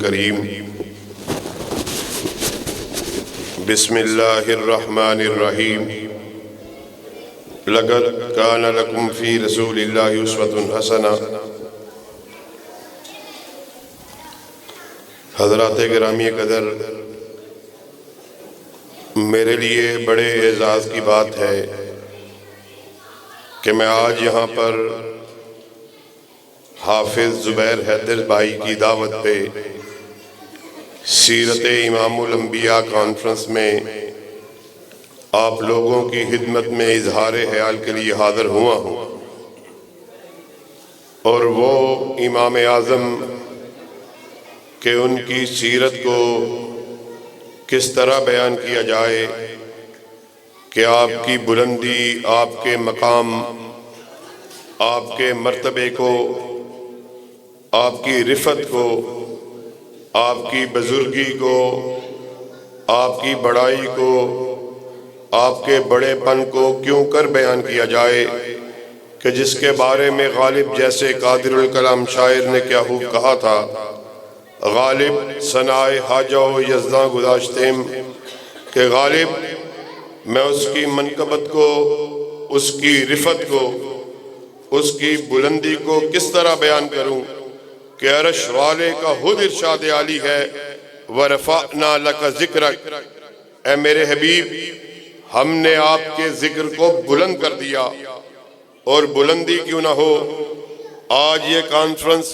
الكريم بسم الله الرحمن الرحيم لقد كان لكم في رسول الله أسوة حسنة۔ حضرات گرامی قدر، میرے لیے بڑے اعزاز کی بات ہے کہ میں آج یہاں پر حافظ زبیر حیدر بھائی کی دعوت پہ سیرت امام الانبیاء کانفرنس میں آپ لوگوں کی خدمت میں اظہار خیال کے لیے حاضر ہوا ہوں، اور وہ امام اعظم کہ ان کی سیرت کو کس طرح بیان کیا جائے کہ آپ کی بلندی، آپ کے مقام، آپ کے مرتبے کو، آپ کی رفعت کو، آپ کی بزرگی کو، آپ کی بڑائی کو، آپ کے بڑے پن کو کیوں کر بیان کیا جائے کہ جس کے بارے میں غالب جیسے قادر الکلام شاعر نے کیا خوب کہا تھا، غالب ثنائے حاجہ و یزداں گذاشتیم، کہ غالب میں اس کی منقبت کو، اس کی رفعت کو، اس کی بلندی کو کس طرح بیان کروں کہ عرش والے کا خود ارشاد عالی ہے وَرَفَعْنَا لَكَ ذِكْرَكَ، اے میرے حبیب ہم نے آپ کے ذکر کو بلند کر دیا۔ اور بلندی کیوں نہ ہو، آج یہ کانفرنس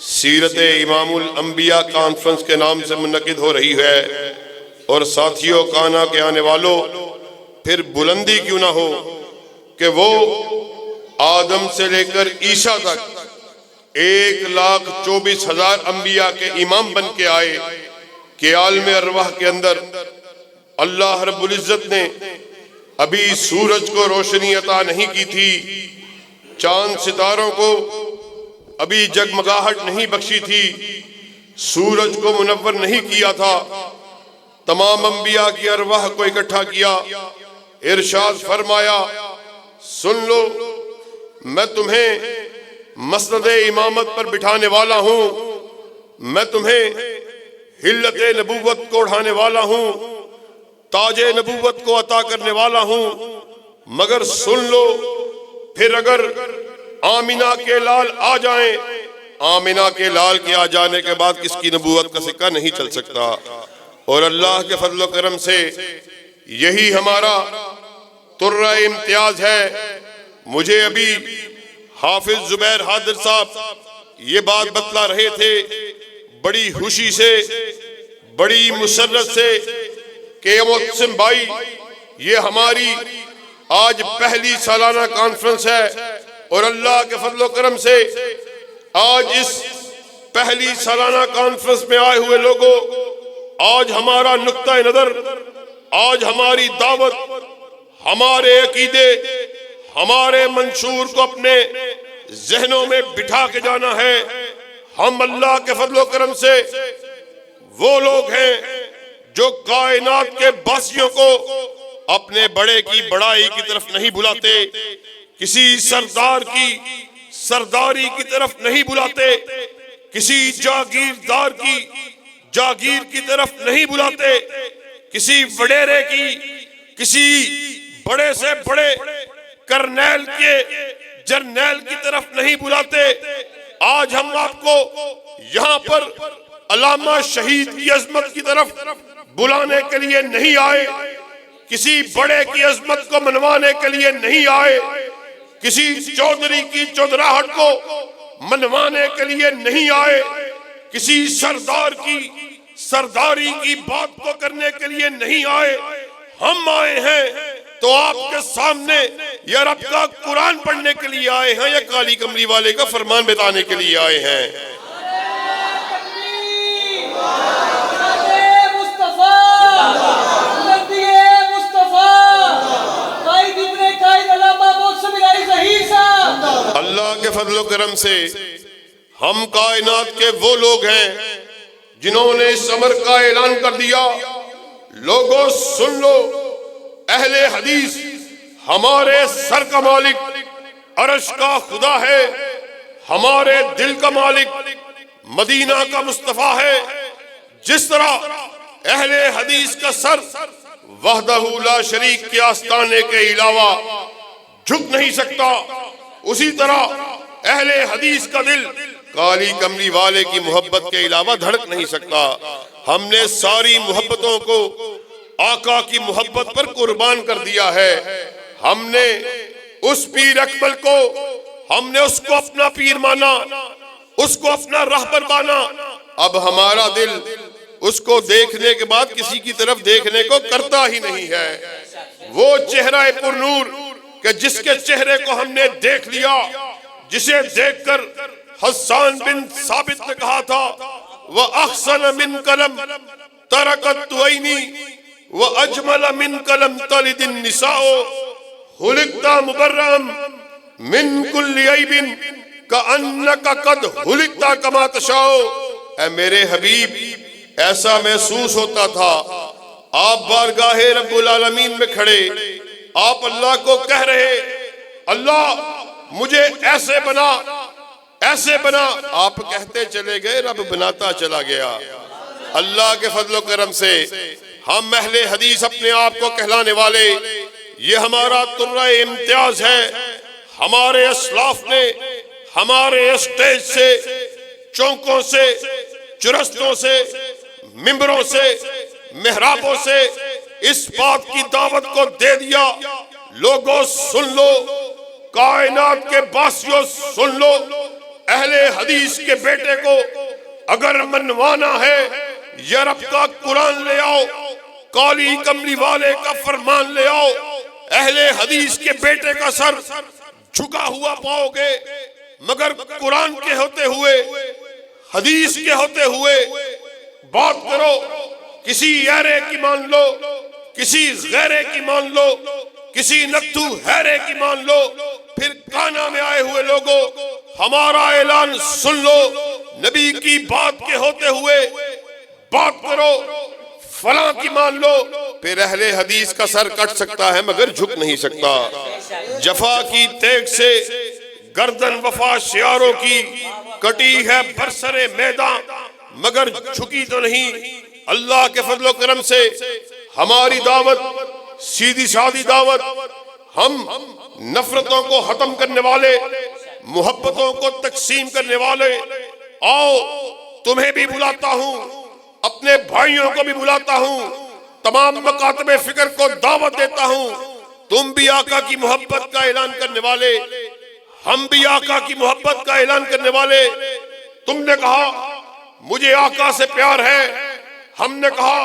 سیرت امام الانبیاء کانفرنس کے نام سے منعقد ہو رہی ہے، اور ساتھیوں کانا کے آنے والوں، پھر بلندی کیوں نہ ہو کہ وہ آدم سے لے کر عیسیٰ تک 1,24,000 انبیاء کے امام بن کے آئے کہ عالم ارواح کے اندر اللہ رب العزت نے ابھی سورج کو روشنی عطا نہیں کی تھی، چاند ستاروں کو ابھی جگمگاہٹ نہیں بخشی تھی، سورج کو منور نہیں کیا تھا، تمام انبیاء کی ارواح کو اکٹھا کیا، ارشاد فرمایا سن لو میں تمہیں مسند امامت پر بٹھانے والا ہوں، میں تمہیں حلت نبوت کو اڑھانے والا ہوں، تاج نبوت کو عطا کرنے والا ہوں، مگر سن لو پھر اگر آمینہ کے لال آ جائیں، آمینہ کے لال کے آ جانے کے بعد کس کی نبوت کا سکہ نہیں چل سکتا۔ اور اللہ کے فضل و کرم سے یہی ہمارا ترہ امتیاز ہے۔ مجھے ابھی حافظ زبیر حیدر صاحب یہ بات بتلا رہے تھے بڑی خوشی سے، بڑی مسرت سے کہ محتسم بھائی یہ ہماری آج پہلی سالانہ کانفرنس ہے، اور اللہ کے فضل و کرم سے آج اس پہلی سالانہ کانفرنس میں آئے ہوئے لوگوں، آج ہمارا نقطہ نظر، آج ہماری دعوت، ہمارے عقیدے، ہمارے منشور کو اپنے ذہنوں میں بٹھا کے جانا ہے۔ ہم اللہ کے فضل و کرم سے وہ لوگ ہیں جو کائنات کے باسیوں کو اپنے بڑے کی بڑائی کی طرف نہیں بلاتے، کسی سردار کی سرداری کی طرف نہیں بلاتے، کسی جاگیردار کی جاگیر کی طرف نہیں بلاتے، کسی وڈیرے کی، کسی بڑے سے بڑے کرنیل کے جرنیل کی طرف نہیں بلاتے۔ آج ہم آپ کو یہاں پر علامہ شہید کی عظمت کی طرف بلانے کے لیے نہیں آئے، کسی بڑے کی عظمت کو منوانے کے لیے نہیں آئے، کسی چودھری کی چودراہٹ کو منوانے کے لیے نہیں آئے، کسی سردار کی سرداری کی بات کو کرنے کے لیے نہیں آئے۔ ہم آئے ہیں تو آپ کے سامنے یا رب کا قرآن پڑھنے کے لیے آئے ہیں، یا کالی کملی والے کا فرمان بتانے کے لیے آئے ہیں۔ اللہ کے فضل و کرم سے ہم کائنات کے وہ لوگ ہیں جنہوں نے اس امر کا اعلان کر دیا، لوگوں سن لو، اہل حدیث ہمارے سر کا مالک عرش کا خدا ہے، ہمارے دل کا مالک مدینہ کا مصطفیٰ ہے، جس طرح اہل حدیث کا سر وحدہ لا شریک کے آستانے کے علاوہ جھک نہیں سکتا، اسی طرح اہل حدیث کا دل کالی کملی والے کی محبت کے علاوہ دھڑک نہیں سکتا۔ ہم نے ساری محبتوں کو آقا کی محبت پر قربان کر دیا ہے۔ ہم نے اس پیر اکمل کو، ہم نے اس کو اپنا پیر مانا، اس کو اپنا راہبر مانا۔ اب ہمارا دل اس کو دیکھنے کے بعد کسی کی طرف دیکھنے کو کرتا ہی نہیں ہے۔ وہ چہرہ پر نور کہ جس کے چہرے کو ہم نے دیکھ لیا، جسے دیکھ کر حسان بن ثابت نے کہا تھا وَأَحْسَنَ مِنْ قَلَمْ تَرَكَتْ عَيْنِي وَأَجْمَلَ مِنْ قَلَمْ تَلِدِ النِّسَاءُ خُلِقْتَ مُبَرَّأً مِنْ كُلِّ عَيْبٍ كَأَنَّكَ قَدْ خُلِقْتَ كَمَا تَشَاءُ۔ اے میرے حبیب، ایسا محسوس ہوتا تھا آپ بارگاہ رب العالمین میں کھڑے، آپ اللہ کو کہہ رہے اللہ مجھے ایسے بنا، ایسے بنا۔ آپ کہتے چلے گئے، رب بناتا چلا گیا۔ اللہ کے فضل و کرم سے ہم اہل حدیث اپنے آپ کو کہلانے والے، یہ ہمارا ترہ امتیاز ہے۔ ہمارے اسلاف نے ہمارے اسٹیج سے، چوکوں سے، چرستوں سے، ممبروں سے، محرابوں سے اس بات کی دعوت کو دے دیا، لوگوں سن لو، کائنات کے باسیوں سن لو، اہل حدیث کے بیٹے کو اگر منوانا ہے یورپ کا قرآن لے آؤ، کالی کملی والے کا فرمان لے آؤ، اہل حدیث کے بیٹے کا سر جھکا ہوا پاؤ گے، مگر قرآن کے ہوتے ہوئے، حدیث کے ہوتے ہوئے بات کرو، کسی ایرے کی مان لو، کسی غیرے کی مان لو، کسی نتھو ہیرے کی مان لو، پھر کانا میں آئے ہوئے لوگوں ہمارا اعلان سن لو، نبی کی بات کے ہوتے ہوئے بات کرو، فلاں کی مان لو، پھر اہل حدیث کا سر کٹ سکتا ہے مگر جھک نہیں سکتا۔ جفا کی تیغ سے گردن وفا شیاروں کی کٹی ہے برسر میدان مگر جھکی تو نہیں۔ اللہ کے فضل و کرم سے ہماری دعوت سیدھی سادی دعوت، ہم نفرتوں کو ختم کرنے والے، محبتوں کو تقسیم کرنے والے۔ آؤ تمہیں بھی بلاتا ہوں، اپنے بھائیوں کو بھی بلاتا ہوں، تمام مکاتب فکر کو دعوت دیتا ہوں، تم بھی آقا کی محبت کا اعلان کرنے والے، ہم بھی آقا کی محبت کا اعلان کرنے والے۔ تم نے کہا مجھے آقا سے پیار ہے، ہم نے کہا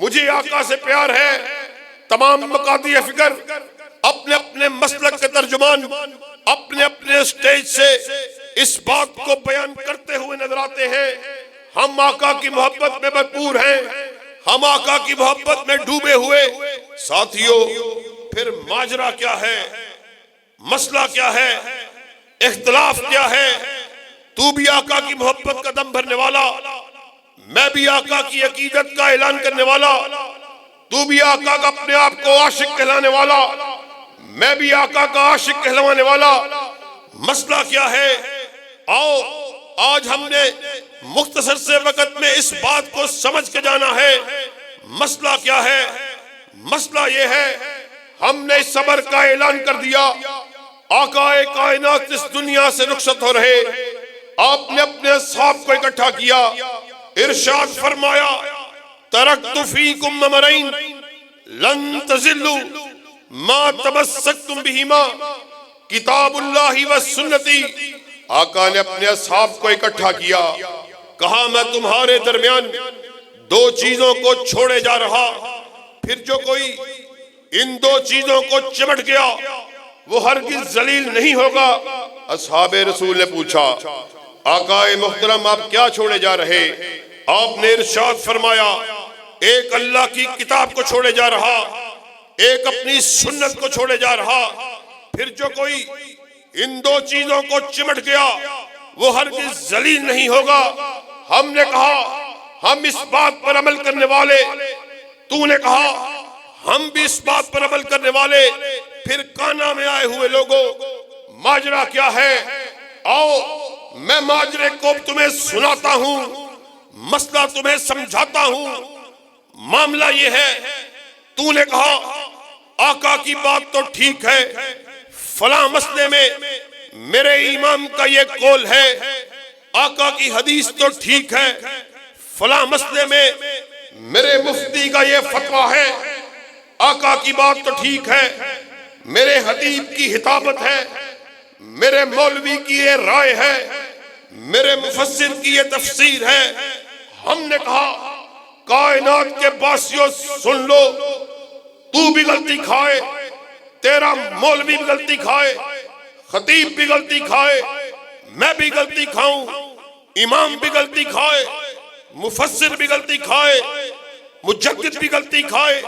مجھے آقا سے پیار ہے۔ تمام مکاتب فکر اپنے اپنے مسلک کے ترجمان اپنے اپنے سٹیج سے اس بات کو بیان کرتے ہوئے نظر آتے ہیں، ہم آقا کی محبت میں بھرپور ہیں، ہم آقا کی محبت میں ڈوبے ہوئے۔ ساتھیوں پھر ماجرا کیا ہے، مسئلہ کیا ہے، اختلاف کیا ہے؟ تو بھی آقا کی محبت کا دم بھرنے والا، میں بھی آقا کی عقیدت کا اعلان کرنے والا، تو بھی آقا کا اپنے آپ کو عاشق کہلانے والا، میں بھی آقا کا عاشق کہلوانے والا۔ مسئلہ کیا ہے؟ آؤ آج ہم نے مختصر سے وقت میں اس بات کو سمجھ کے جانا ہے۔ مسئلہ کیا ہے؟ مسئلہ یہ ہے ہم نے اس صبر کا اعلان کر دیا، آقا کائنات اس دنیا سے رخصت ہو رہے، آپ نے اپنے اصحاب کو اکٹھا کیا، ارشاد فرمایا ترکت فیکم امرین لن تزلوا ما تمسکتم بہما کتاب اللہ و سنتی۔ آقا نے اپنے اصحاب کو اکٹھا کیا، کہا میں تمہارے درمیان دو چیزوں کو چھوڑے جا رہا، پھر جو کوئی ان دو چیزوں کو چمٹ گیا وہ ہرگز ذلیل نہیں ہوگا۔ اصحاب رسول نے پوچھا آقا محترم آپ کیا چھوڑے جا رہے؟ آپ نے ارشاد فرمایا ایک اللہ کی کتاب کو چھوڑے جا رہا، ایک اپنی سنت کو چھوڑے جا رہا، پھر جو کوئی ان دو چیزوں کو چمٹ گیا وہ ہرگز ذلیل نہیں ہوگا۔ ہم نے کہا ہم اس بات پر عمل کرنے والے، تو نے کہا ہم بھی اس بات پر عمل کرنے والے۔ پھر کانا میں آئے ہوئے لوگوں ماجرا کیا ہے؟ آؤ میں ماجرے کو تمہیں سناتا ہوں، مسئلہ تمہیں سمجھاتا ہوں۔ معاملہ یہ ہے، تو نے کہا آقا کی بات تو ٹھیک ہے، فلاں مسئلے میں میرے امام کا یہ قول ہے، آقا کی حدیث تو ٹھیک ہے، فلاں مسئلے میں میرے مفتی کا یہ فتویٰ ہے، آقا کی بات تو ٹھیک ہے، میرے خطیب کی خطابت ہے، میرے مولوی کی یہ رائے ہے، میرے مفسر کی یہ تفسیر ہے۔ ہم نے کہا کائنات کے باسیوں سن لو، تو بھی غلطی کھائے، تیرا مولوی بھی غلطی کھائے، خطیب بھی غلطی کھائے، میں بھی غلطی کھاؤں، امام بھی غلطی کھائے، مفسر بھی غلطی کھائے، مجدد بھی غلطی کھائے،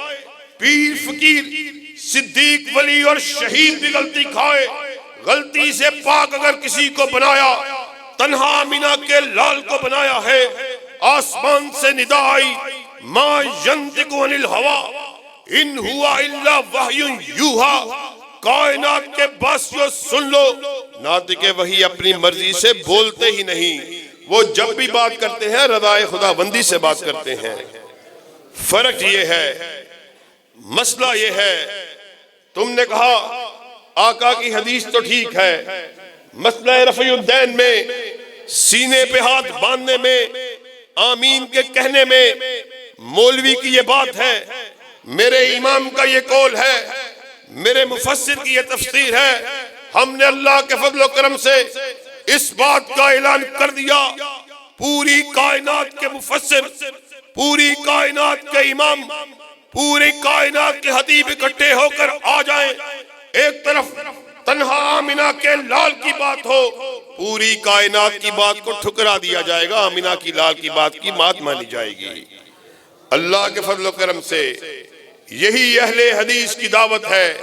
پیر فقیر صدیق ولی اور شہید بھی غلطی کھائے۔ غلطی سے پاک اگر کسی کو بنایا، تنہا آمینہ کے لال کو بنایا ہے، آسمان سے ندا آئی ما ینطق عن الہوی ان ہوا الا وحی یوحی، کائنات کے باسیوں سن لو، ناطق وحی اپنی مرضی سے بولتے ہی نہیں، وہ جب بھی بات کرتے ہیں رضائے خدا بندی سے بات کرتے ہیں۔ فرق یہ ہے، مسئلہ یہ ہے، تم نے کہا آقا کی حدیث تو ٹھیک ہے، مسئلہ رفع الدین میں، سینے پہ ہاتھ باندھنے میں، آمین کے کہنے میں، مولوی کی یہ بات ہے، میرے امام کا یہ قول ہے، میرے مفسر کی یہ تفسیر ہے۔ ہم نے اللہ کے فضل و کرم سے اس بات کا اعلان کر دیا، پوری کائنات کے مفسر، پوری کائنات کے امام، پوری کائنات کے خطیب اکٹھے ہو کر آ جائیں، ایک طرف تنہا آمینہ کے لال کی بات ہو، پوری کائنات کی بات کو ٹھکرا دیا جائے گا، آمینہ کی لال کی بات کی مات مانی جائے گی۔ اللہ کے فضل و کرم سے یہی اہل حدیث کی دعوت ہے،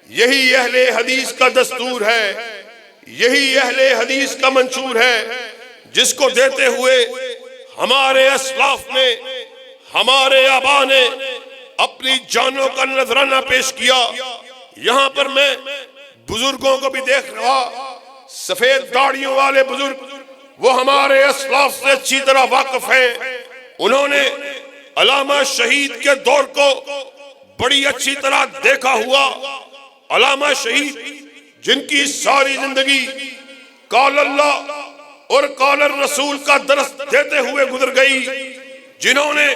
یہی اہل حدیث کا دستور ہے، یہی اہل حدیث کا منشور ہے، جس کو دیتے ہوئے ہمارے اسلاف نے، ہمارے آبا نے اپنی جانوں کا نذرانہ پیش کیا۔ یہاں پر میں بزرگوں کو بھی دیکھ رہا، سفید داڑھیوں والے بزرگ، وہ ہمارے اسلاف سے اچھی طرح واقف ہیں، انہوں نے علامہ شہید کے دور کو بڑی اچھی طرح دیکھا ہوا۔ علامہ شہید جن کی ساری زندگی قال اللہ اور قال الرسول کا درس دیتے ہوئے گزر گئی، جنہوں نے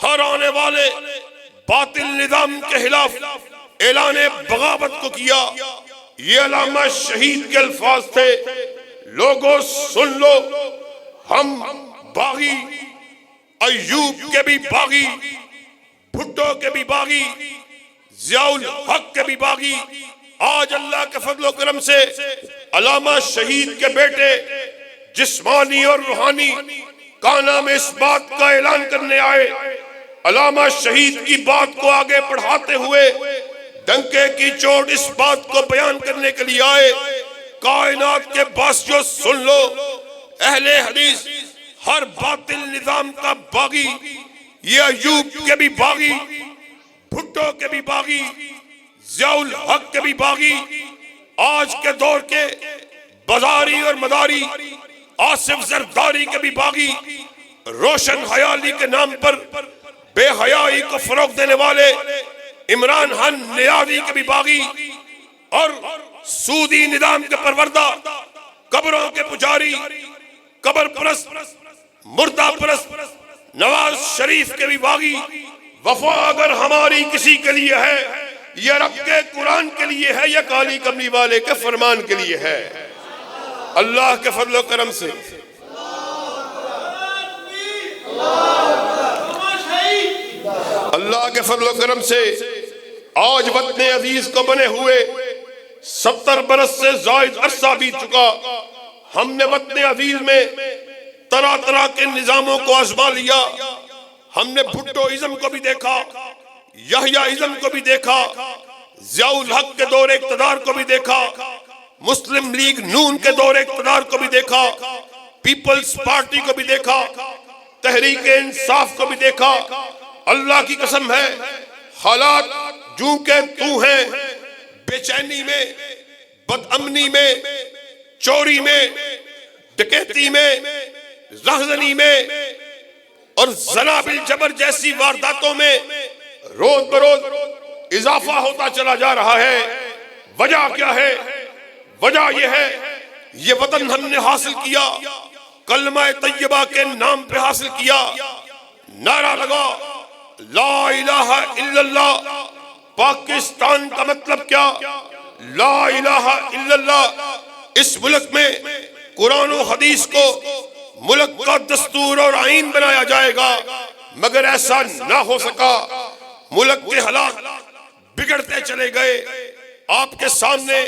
ہر آنے والے باطل نظام کے خلاف اعلان بغاوت کو کیا، یہ علامہ شہید کے الفاظ تھے، لوگوں سن لو، ہم باغی، ایوب کے بھی باغی، بھٹو کے بھی باغی، ضیاء الحق کے بھی باغی، آج اللہ کے فضل و کرم سے علامہ شہید کے بیٹے جسمانی اور روحانی کانا میں اس بات کا اعلان کرنے آئے، علامہ شہید کی بات کو آگے بڑھاتے ہوئے ڈنکے کی چوٹ اس بات کو بیان کرنے کے لیے آئے، کائنات کے باسیوں سن لو، اہل حدیث ہر باطل نظام کا باغی، یہ ایوب کے بھی باغی، بھٹو کے بھی باغی، ضیاء الحق کے بھی باغی، آج کے دور کے بازاری اور مداری آصف زرداری کے بھی باغی، روشن خیالی کے نام پر بے حیائی کو فروغ دینے والے عمران خان نیازی کے بھی باغی، اور سودی نظام کے پروردہ، قبروں کے پجاری، قبر پرست، مردہ پرست نواز شریف کے بھی باغی۔ وفا اگر ہماری کسی کے لیے ہے، یہ رب کے قرآن کے لیے ہے، یا کالی کملی والے کے فرمان کے لیے ہے۔ اللہ کے فضل و کرم سے اللہ کے فضل و کرم سے آج وطن عزیز کو بنے ہوئے 70 برس سے زائد عرصہ بیت چکا، ہم نے وطن عزیز میں طرح طرح کے نظاموں کو آزما لیا، ہم نے بھٹو ازم کو بھی دیکھا، یحییٰ ازم کو بھی دیکھا، ضیاء الحق کے دور اقتدار کو بھی دیکھا، مسلم لیگ نون کے دور اقتدار کو بھی دیکھا، پیپلز پارٹی کو بھی دیکھا، تحریک انصاف کو بھی دیکھا۔ اللہ کی قسم ہے، حالات جو کہ تو ہیں، بے چینی میں، بد امنی میں، چوری میں، ڈکیتی میں، رہزنی میں اور زنا بالجبر جیسی وارداتوں میں روز بروز اضافہ ہوتا چلا جا رہا ہے۔ وجہ کیا ہے؟ وجہ یہ ہے، یہ وطن ہم نے حاصل کیا، کلمہ طیبہ کے نام پہ حاصل کیا، نعرہ لگا لا الہ الا اللہ۔ پاکستان کا مطلب کیا؟ لا الہ الا اللہ۔ اس ملک میں قرآن و حدیث کو ملک کا دستور اور آئین بنایا جائے گا، مگر ایسا نہ ہو سکا۔ ملک کے حالات بگڑتے چلے گئے۔ آپ کے سامنے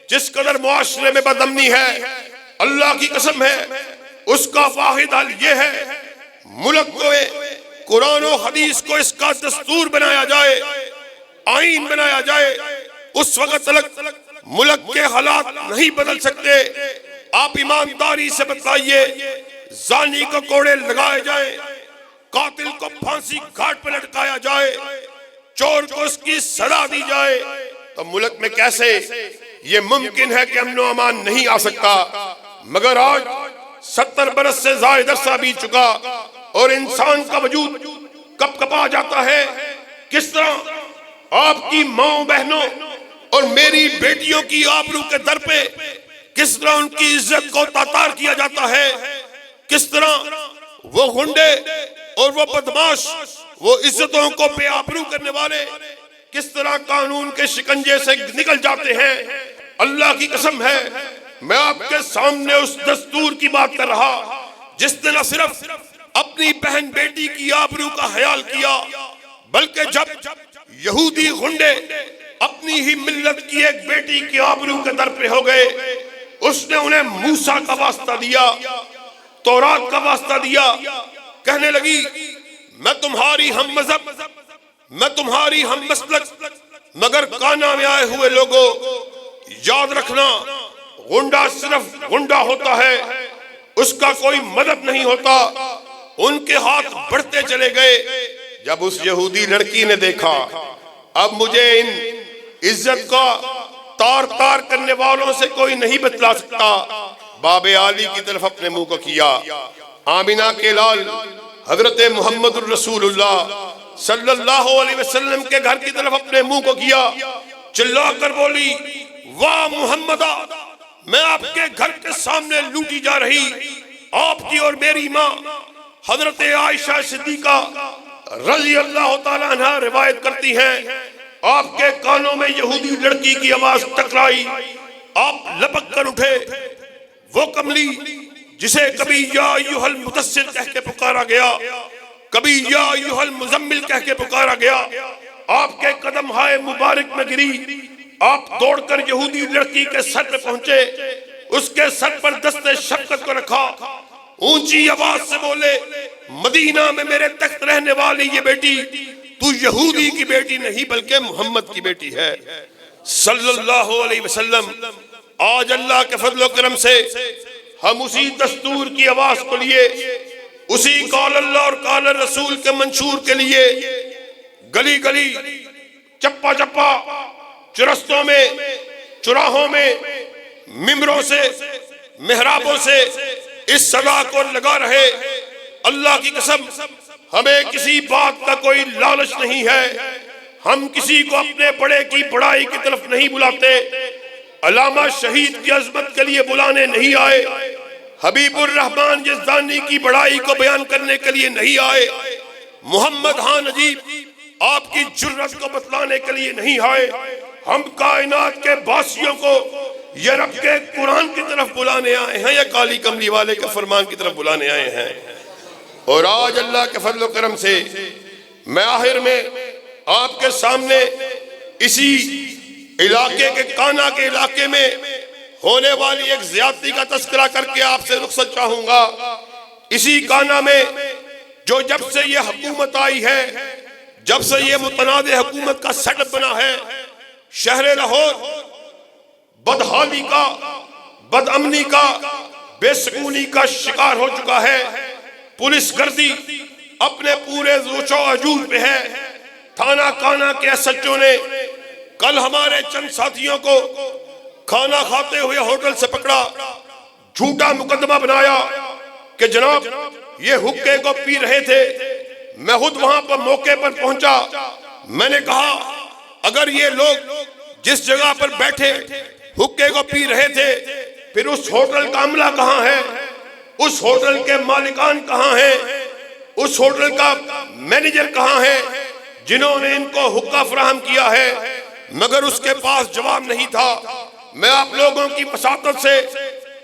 جس قدر معاشرے میں بدامنی ہے، اللہ کی قسم ہے اس کا واحد حل یہ ہے، ملک کو قرآن و حدیث کو اس کا دستور بنایا جائے، آئین بنایا جائے۔ اس وقت تک ملک کے حالات نہیں بدل سکتے۔ آپ ایمانداری سے بتائیے، زانی کو کوڑے لگائے جائیں، قاتل کو پھانسی گھاٹ پر لٹکایا جائے، چور کو اس کی سزا دی جائے، تو ملک میں کیسے یہ ممکن ہے کہ امن و امان نہیں آ سکتا؟ مگر آج 70 برس سے زائد عرصہ بیت چکا اور انسان کا وجود کب کپا جاتا ہے۔ کس طرح آپ کی ماں بہنوں اور میری بیٹیوں کی آبرو کے در پہ کس طرح ان کی عزت کو تاتار کیا جاتا ہے، کس طرح وہ غنڈے اور وہ بدماش، وہ عزتوں کو بے آبرو کرنے والے کس طرح قانون کے شکنجے سے نکل جاتے ہیں۔ اللہ کی قسم ہے، میں آپ کے سامنے اس دستور کی بات کر رہا جس نے نہ صرف اپنی بہن بیٹی کی آبرو کا خیال کیا، بلکہ جب یہودی غنڈے اپنی ہی ملت کی ایک بیٹی کی آبرو کے در پہ ہو گئے، اس نے انہیں موسیٰ کا واسطہ دیا، تورات کا واسطہ دیا، کہنے لگی میں تمہاری ہم مذہب، میں تمہاری ہم مسلک، مگر کانا میں آئے ہوئے لوگوں یاد رکھنا، غنڈا صرف غنڈا ہوتا ہے، اس کا کوئی مذہب نہیں ہوتا۔ ان کے ہاتھ بڑھتے چلے گئے۔ جب اس یہودی لڑکی نے دیکھا اب مجھے ان عزت کا تار تار کرنے والوں سے کوئی نہیں بتلا سکتا، باب عالی کی طرف اپنے منہ کو کیا، آمینہ کے لال حضرت محمد الرسول اللہ صلی اللہ علیہ وسلم کے گھر کی طرف اپنے منہ کو کیا، چلا کر بولی واہ محمدہ، میں آپ کے گھر کے سامنے لوٹی جا رہی آپ کی اور میری ماں حضرت عائشہ صدیقہ رضی اللہ تعالیٰ عنہ روایت کرتی ہیں، آپ کے کانوں میں یہودی لڑکی کی آواز ٹکرائی، آپ لپک کر اٹھے۔ وہ کملی جسے کبھی یا ایھا المدثر کہہ کے پکارا گیا، کبھی یا ایھا المزمل کہہ کے پکارا گیا، آپ کے قدم ہائے مبارک میں گری، آپ دوڑ کر یہودی لڑکی کے سر پہ پہنچے، اس کے سر پر دست شفقت کو رکھا، اونچی آواز سے بولے مدینہ میں میرے تخت رہنے والی یہ بیٹی تو یہودی کی بیٹی نہیں بلکہ محمد کی بیٹی ہے صلی اللہ علیہ وسلم۔ آج اللہ کے فضل و کرم سے ہم اسی دستور کی آواز کو لیے، اسی قال اللہ اور قال رسول کے منشور کے لیے گلی گلی، چپا چپا، چرستوں میں، چراہوں میں، ممبروں سے، محرابوں سے اس صدا کو لگا رہے۔ اللہ کی قسم ہمیں کسی بات کا کوئی لالچ نہیں ہے، ہم کسی کو اپنے بڑے کی بڑائی کی طرف نہیں بلاتے، علامہ شہید کی عظمت کے لیے بلانے نہیں آئے، حبیب الرحمن یزدانی کی بڑائی کو بیان کرنے کے لیے نہیں آئے، محمد ہاں نجیب آپ کی جرت کو بتلانے کے لیے نہیں آئے، ہم کائنات کے باسیوں کو یہ رب کے قرآن کی طرف بلانے آئے ہیں یا کالی کملی والے کے فرمان کی طرف بلانے آئے ہیں۔ اور آج اللہ کے فضل و کرم سے میں آخر میں آپ کے سامنے اسی علاقے کے کانا کے علاقے میں ہونے والی ایک زیادتی کا تذکرہ کر کے آپ سے رخصت چاہوں گا۔ اسی کانا میں جو جب سے یہ حکومت آئی ہے، جب سے یہ متنازع حکومت کا سیٹ اپ بنا ہے، شہر لاہور بدحالی کا، بد امنی کا، بے سکونی کا شکار ہو چکا ہے۔ پولیس گردی اپنے پورے زوچ و عجول پہ ہے۔ تھانہ کانا کے ایس ایچ او نے کل ہمارے چند ساتھیوں کو کھانا کھاتے ہوئے ہوٹل سے پکڑا، جھوٹا مقدمہ بنایا کہ جناب یہ حقے کو پی رہے تھے. میں خود وہاں پر موقع پر پہنچا. میں نے کہا اگر یہ لوگ جس جگہ پر بیٹھے حقے کو پی رہے تھے پھر اس ہوٹل کا عملہ کہاں ہے؟ اس ہوٹل کے مالکان کہاں ہیں؟ اس ہوٹل کا مینیجر کہاں ہے جنہوں نے ان کو حقہ فراہم کیا ہے؟ مگر اس کے پاس جواب نہیں تھا. میں آپ لوگوں کی وساطت سے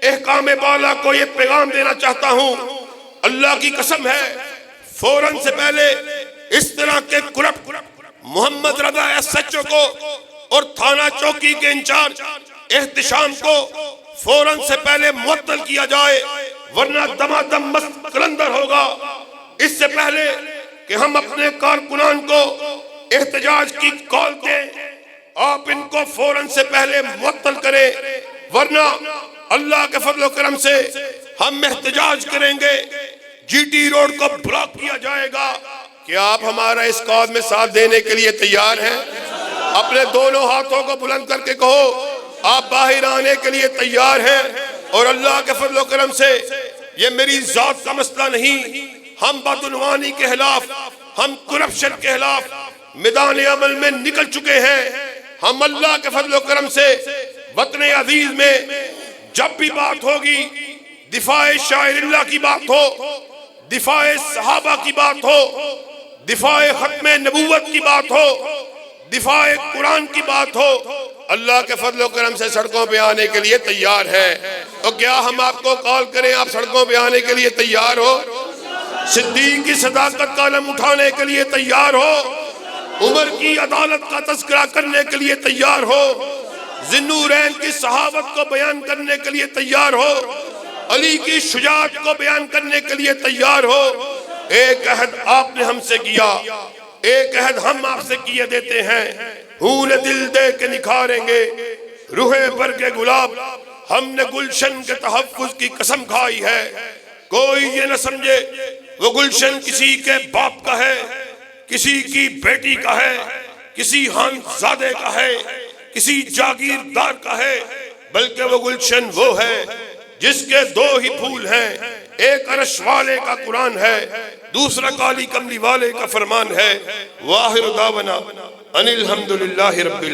احکام بالا کو یہ پیغام دینا چاہتا ہوں، اللہ کی قسم ہے فوراً سے پہلے اس طرح کے کرپٹ محمد رضا ایس ایچ او کو اور تھانہ چوکی کے انچارج احتشام کو فوراً سے پہلے معطل کیا جائے، ورنہ دمادم مست قلندر ہوگا. اس سے پہلے کہ ہم اپنے کارکنان کو احتجاج کی کال دیں، آپ ان کو فوراً سے پہلے معطل کریں، ورنہ اللہ کے فضل و کرم سے ہم احتجاج کریں گے. جی ٹی روڈ کو بلاک کیا جائے گا. کیا آپ ہمارا اس کاز میں ساتھ دینے کے لیے تیار ہیں؟ اپنے دونوں ہاتھوں کو بلند کر کے کہو آپ باہر آنے کے لیے تیار ہیں. اور اللہ کے فضل و کرم سے یہ میری ذات کا مسئلہ نہیں، ہم بدعنوانی کے خلاف، ہم کرپشن کے خلاف میدان عمل میں نکل چکے ہیں. ہم اللہ کے فضل و کرم سے وطن عزیز میں جب بھی بات ہوگی، دفاع شاعر اللہ کی بات ہو، دفاع صحابہ کی بات ہو، دفاع ختم نبوت کی بات ہو، دفاع قرآن کی بات ہو، اللہ کے فضل و کرم سے سڑکوں پہ آنے کے لیے تیار ہے. تو کیا ہم آپ کو کال کریں آپ سڑکوں پہ آنے کے لیے تیار ہو؟ صدیق کی صداقت کا علم اٹھانے کے لیے تیار ہو؟ عمر کی عدالت کا تذکرہ کرنے کے لیے تیار ہو؟ ذوالنورین کی صحابت کو بیان کرنے کے لیے تیار ہو؟ علی کی شجاعت کو بیان کرنے کے لیے تیار ہو؟ ایک عہد آپ نے ہم سے کیا، ایک عہد ہم آپ سے کیے دیتے ہیں، خون دل دے کے نکھاریں گے روح برگ گلاب. ہم نے گلشن کے تحفظ کی قسم کھائی ہے. کوئی یہ نہ سمجھے وہ گلشن کسی کے باپ کا ہے، کسی کی بیٹی کا ہے، کسی خانزادے کا ہے، کسی جاگیردار کا ہے، بلکہ وہ گلشن وہ ہے جس کے دو ہی پھول ہیں، ایک عرش والے کا قرآن ہے، دوسرا کالی کملی والے کا فرمان ہے. واخر دعوانا ان الحمدللہ رب العالمین.